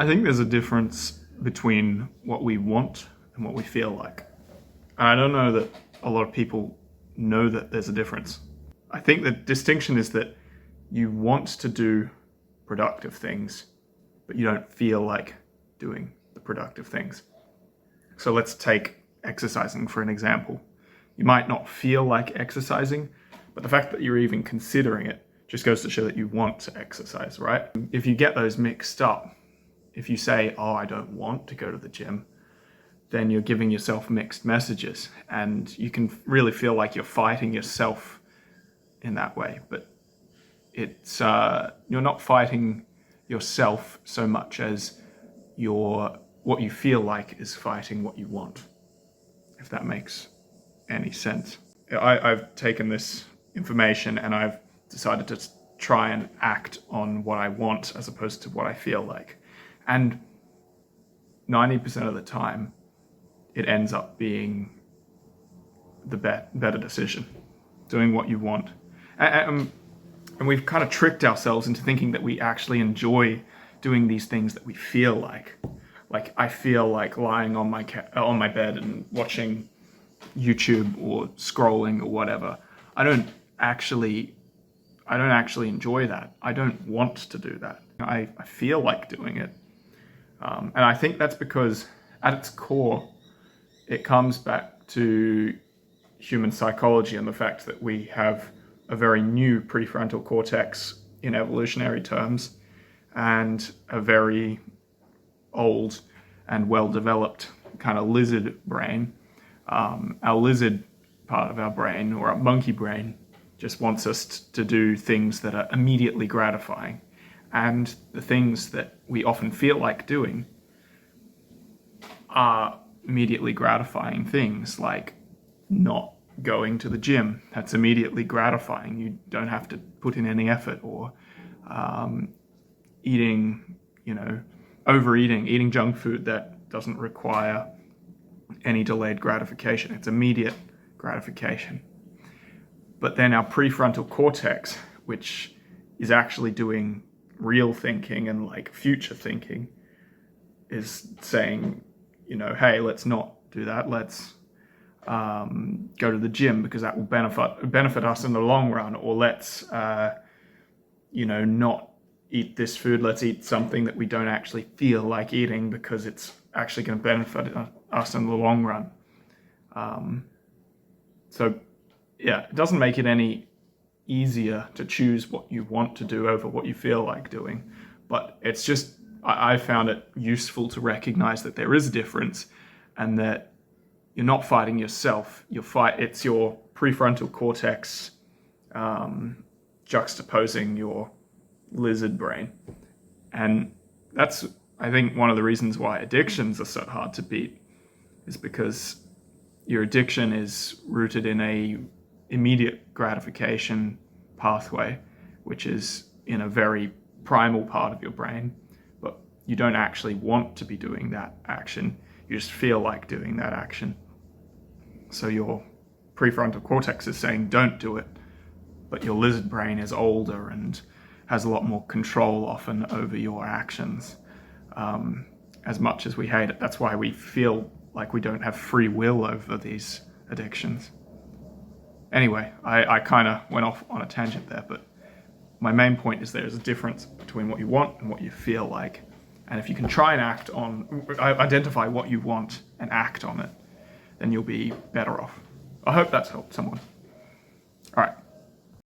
I think there's a difference between what we want and what we feel like. And I don't know that a lot of people know that there's a difference. I think the distinction is that you want to do productive things, but you don't feel like doing the productive things. So let's take exercising for an example. You might not feel like exercising, but the fact that you're even considering it just goes to show that you want to exercise, right? If you get those mixed up, if you say, oh, I don't want to go to the gym, then you're giving yourself mixed messages, and you can really feel like you're fighting yourself in that way. But it's you're not fighting yourself so much as what you feel like is fighting what you want, if that makes any sense. I've taken this information and I've decided to try and act on what I want as opposed to what I feel like. And 90% of the time, it ends up being the better decision, doing what you want. And we've kind of tricked ourselves into thinking that we actually enjoy doing these things that we feel like. Like, I feel like lying on my bed and watching YouTube or scrolling or whatever. I don't actually enjoy that. I don't want to do that. I feel like doing it. And I think that's because at its core, it comes back to human psychology and the fact that we have a very new prefrontal cortex in evolutionary terms and a very old and well-developed kind of lizard brain. Our lizard part of our brain, or our monkey brain, just wants us to do things that are immediately gratifying. And the things that we often feel like doing are immediately gratifying things, like not going to the gym. That's immediately gratifying. You don't have to put in any effort. Or eating junk food that doesn't require any delayed gratification. It's immediate gratification. But then our prefrontal cortex, which is actually doing real thinking and like future thinking, is saying, hey, let's not do that. Let's go to the gym because that will benefit us in the long run. Or let's, not eat this food. Let's eat something that we don't actually feel like eating because it's actually going to benefit us in the long run. So yeah, it doesn't make it any easier to choose what you want to do over what you feel like doing. But it's just, I found it useful to recognize that there is a difference and that you're not fighting yourself. It's your prefrontal cortex juxtaposing your lizard brain. And that's, I think, one of the reasons why addictions are so hard to beat, is because your addiction is rooted in a immediate gratification pathway, which is in a very primal part of your brain, but you don't actually want to be doing that action. You just feel like doing that action. So your prefrontal cortex is saying don't do it, but your lizard brain is older and has a lot more control often over your actions. As much as we hate it, that's why we feel like we don't have free will over these addictions. Anyway, I kind of went off on a tangent there, but my main point is there's a difference between what you want and what you feel like. And if you can try and identify what you want and act on it, then you'll be better off. I hope that's helped someone.